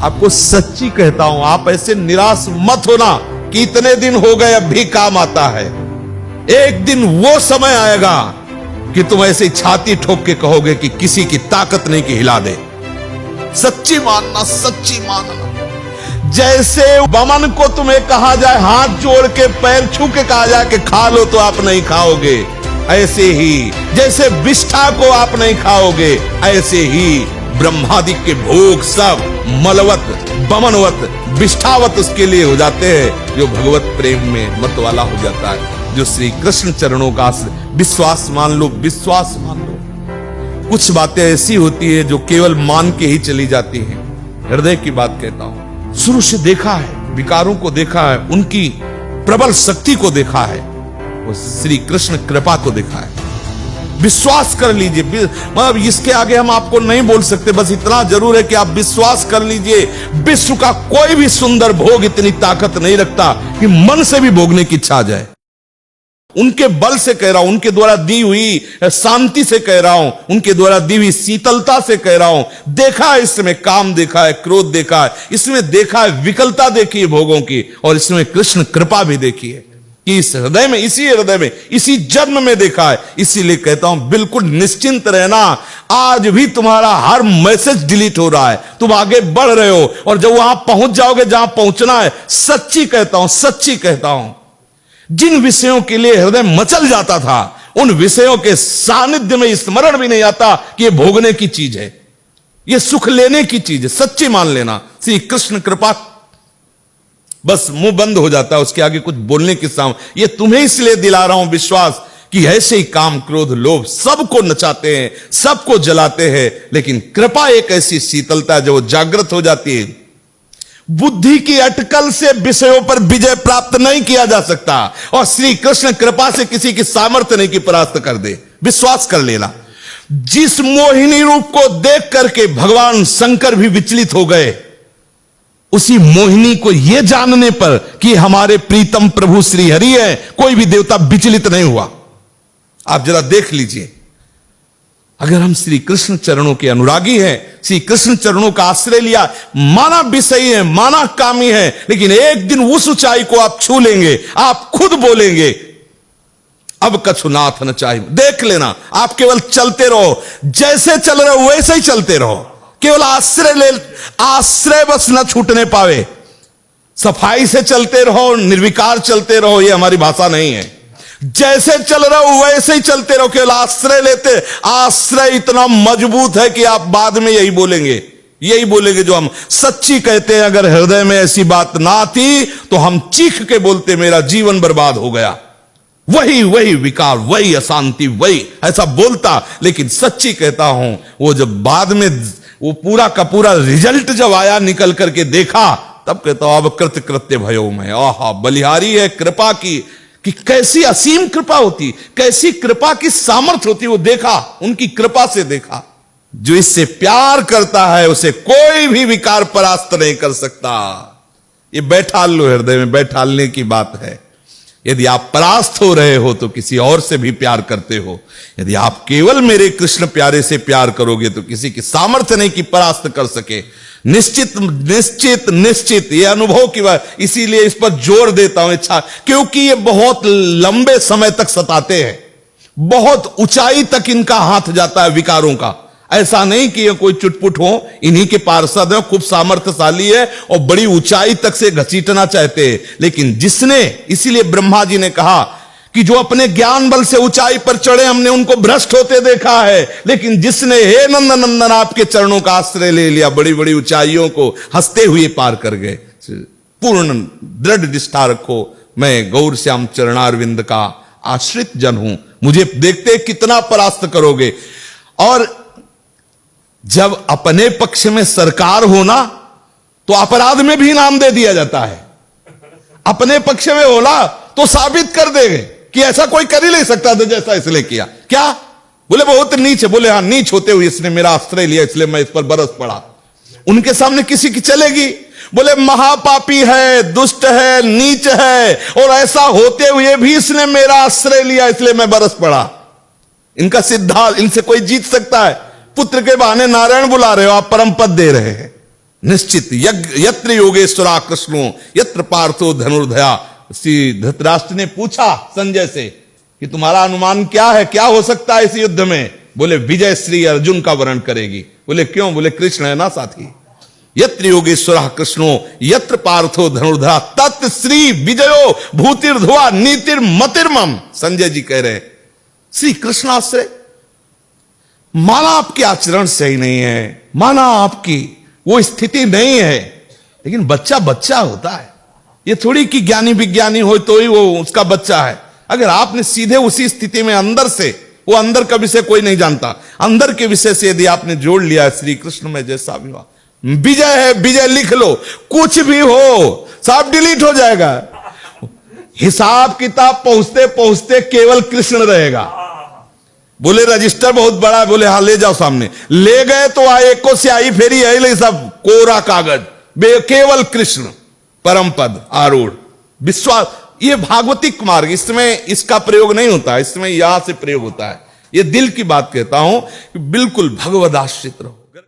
आपको सच्ची कहता हूं, आप ऐसे निराश मत होना कि इतने दिन हो गए अब भी काम आता है। एक दिन वो समय आएगा कि तुम ऐसे छाती ठोक के कहोगे कि किसी की ताकत नहीं कि हिला दे। सच्ची मानना, सच्ची मानना। जैसे बमन को तुम्हें कहा जाए हाथ जोड़ के पैर छू के कहा जाए कि खा लो तो आप नहीं खाओगे, ऐसे ही जैसे विष्ठा को आप नहीं खाओगे, ऐसे ही ब्रह्मादिक के भोग सब मलवत, बमनवत, विष्ठावत उसके लिए हो जाते हैं जो भगवत प्रेम में मत वाला हो जाता है, जो श्री कृष्ण चरणों का विश्वास मान लो, विश्वास मान लो। कुछ बातें ऐसी होती है जो केवल मान के ही चली जाती हैं। हृदय की बात कहता हूं, शुरू से देखा है, विकारों को देखा है, उनकी प्रबल शक्ति को देखा है, वो श्री कृष्ण कृपा को देखा है। विश्वास कर लीजिए, मतलब इसके आगे हम आपको नहीं बोल सकते, बस इतना जरूर है कि आप विश्वास कर लीजिए। विश्व का कोई भी सुंदर भोग इतनी ताकत नहीं रखता कि मन से भी भोगने की इच्छा आ जाए। उनके बल से कह रहा हूं, उनके द्वारा दी हुई शांति से कह रहा हूं, उनके द्वारा दी हुई शीतलता से कह रहा हूं। देखा है इसमें काम, देखा है क्रोध, देखा है इसमें, देखा है विकलता देखी है भोगों की, और इसमें कृष्ण कृपा भी देखी है कि इस हृदय में, इसी हृदय में, इसी जन्म में देखा है। इसीलिए कहता हूं बिल्कुल निश्चिंत रहना। आज भी तुम्हारा हर मैसेज डिलीट हो रहा है, तुम आगे बढ़ रहे हो, और जब वहां पहुंच जाओगे जहां पहुंचना है, सच्ची कहता हूं, सच्ची कहता हूं, जिन विषयों के लिए हृदय मचल जाता था, उन विषयों के सानिध्य में स्मरण भी नहीं आता कि ये भोगने की चीज है, ये सुख लेने की चीज है। सच्ची मान लेना, श्री कृष्ण कृपा, बस मुंह बंद हो जाता है, उसके आगे कुछ बोलने की सामने। ये तुम्हें इसलिए दिला रहा हूं विश्वास कि ऐसे ही काम, क्रोध, लोभ सबको नचाते हैं, सबको जलाते हैं, लेकिन कृपा एक ऐसी शीतलता जो जागृत हो जाती है। बुद्धि की अटकल से विषयों पर विजय प्राप्त नहीं किया जा सकता, और श्री कृष्ण कृपा से किसी की सामर्थ्य नहीं की परास्त कर दे। विश्वास कर लेना। जिस मोहिनी रूप को देख करके भगवान शंकर भी विचलित हो गए, उसी मोहिनी को यह जानने पर कि हमारे प्रीतम प्रभु श्री हरि है, कोई भी देवता विचलित नहीं हुआ। आप जरा देख लीजिए, अगर हम श्री कृष्ण चरणों के अनुरागी हैं, श्री कृष्ण चरणों का आश्रय लिया, माना विषयी है, माना कामी है, लेकिन एक दिन उस ऊंचाई को आप छू लेंगे, आप खुद बोलेंगे अब कछु नाथ न चाहिए। देख लेना, आप केवल चलते रहो, जैसे चल रहे हो वैसे ही चलते रहो, केवल आश्रय ले, आश्रय बस न छूटने पावे। सफाई से चलते रहो, निर्विकार चलते रहो, ये हमारी भाषा नहीं है। जैसे चल रहे हो वैसे ही चलते रहो, केवल आश्रय लेते। आश्रय इतना मजबूत है कि आप बाद में यही बोलेंगे, यही बोलेंगे जो हम सच्ची कहते हैं। अगर हृदय में ऐसी बात ना थी तो हम चीख के बोलते मेरा जीवन बर्बाद हो गया, वही वही विकार, वही अशांति, वही ऐसा बोलता। लेकिन सच्ची कहता हूं, वो जब बाद में वो पूरा का पूरा रिजल्ट जब आया, निकल करके देखा, तब कहता हूं अब कृत्य कृत्य भयो मैं। आहा, बलिहारी है कृपा की, कि कैसी असीम कृपा होती, कैसी कृपा की सामर्थ्य होती, वो देखा, उनकी कृपा से देखा। जो इससे प्यार करता है उसे कोई भी विकार परास्त नहीं कर सकता। ये बैठाल लो, हृदय में बैठालने की बात है। यदि आप परास्त हो रहे हो तो किसी और से भी प्यार करते हो, यदि आप केवल मेरे कृष्ण प्यारे से प्यार करोगे तो किसी की सामर्थ्य नहीं कि परास्त कर सके। निश्चित निश्चित निश्चित, ये अनुभव की बात, इसीलिए इस पर जोर देता हूं इच्छा, क्योंकि ये बहुत लंबे समय तक सताते हैं, बहुत ऊंचाई तक इनका हाथ जाता है विकारों का। ऐसा नहीं कि ये कोई चुटपुट हो, इन्हीं के पार्षद है, खूब सामर्थ्यशाली है और बड़ी ऊंचाई तक से घसीटना चाहते हैं। लेकिन जिसने, इसीलिए ब्रह्मा जी ने कहा कि जो अपने ज्ञान बल से ऊंचाई पर चढ़े, हमने उनको भ्रष्ट होते देखा है, लेकिन जिसने हे नंदन नंदन आपके चरणों का आश्रय ले लिया, बड़ी बड़ी ऊंचाइयों को हंसते हुए पार कर गए। पूर्ण दृढ़ निष्ठा रखो, मैं गौर श्याम चरणारविंद का आश्रित जन हूं, मुझे देखते कितना परास्त करोगे। और जब अपने पक्ष में सरकार होना तो अपराध में भी इनाम दे दिया जाता है। अपने पक्ष में होला तो साबित कर देंगे कि ऐसा कोई कर ही नहीं सकता था जैसा इसने किया। क्या बोले बहुत नीच है, बोले हाँ नीच होते हुए इसने मेरा आश्रय लिया इसलिए मैं इस पर बरस पड़ा। उनके सामने किसी की चलेगी? बोले महापापी है, दुष्ट है, नीच है, और ऐसा होते हुए भी इसने मेरा आश्रय लिया इसलिए मैं बरस पड़ा। इनका सिद्धांत, इनसे कोई जीत सकता है? पुत्र के बहाने नारायण बुला रहे हो आप, परम पद दे रहे हैं। निश्चित यत्र योगेश्वरा कृष्णो यत्र पार्थो धनुर्धया। श्री धृतराष्ट्र ने पूछा संजय से कि तुम्हारा अनुमान क्या है, क्या हो सकता है इस युद्ध में? बोले विजय श्री अर्जुन का वर्ण करेगी। बोले क्यों? बोले कृष्ण है ना साथी। यत्र योगेश्वरः कृष्णो यत्र पार्थो धनुर्धरा तत् श्री विजयो भूतिर्धुआ नीतिर्मतिर्मम। संजय जी कह रहे श्री कृष्णाश्रय, माना आपके आचरण सही नहीं है, माना आपकी वो स्थिति नहीं है, लेकिन बच्चा बच्चा होता है। ये थोड़ी कि ज्ञानी विज्ञानी हो तो ही वो उसका बच्चा है। अगर आपने सीधे उसी स्थिति में अंदर से, वो अंदर का विषय कोई नहीं जानता, अंदर के विषय से यदि आपने जोड़ लिया श्री कृष्ण में जैसा भी हुआ, विजय है, विजय लिख लो, कुछ भी हो सब डिलीट हो जाएगा। हिसाब किताब पहुंचते पहुंचते केवल कृष्ण रहेगा। बोले रजिस्टर बहुत बड़ा है, बोले हाँ ले जाओ सामने। ले गए तो आए को स्याही फेरी है, ले सब कोरा कागज, केवल कृष्ण परम पद आरूढ़ विश्वास। ये भागवतिक मार्ग, इसमें इसका प्रयोग नहीं होता है, इसमें यहां से प्रयोग होता है। ये दिल की बात कहता हूं कि बिल्कुल भगवदाश्रित रहो।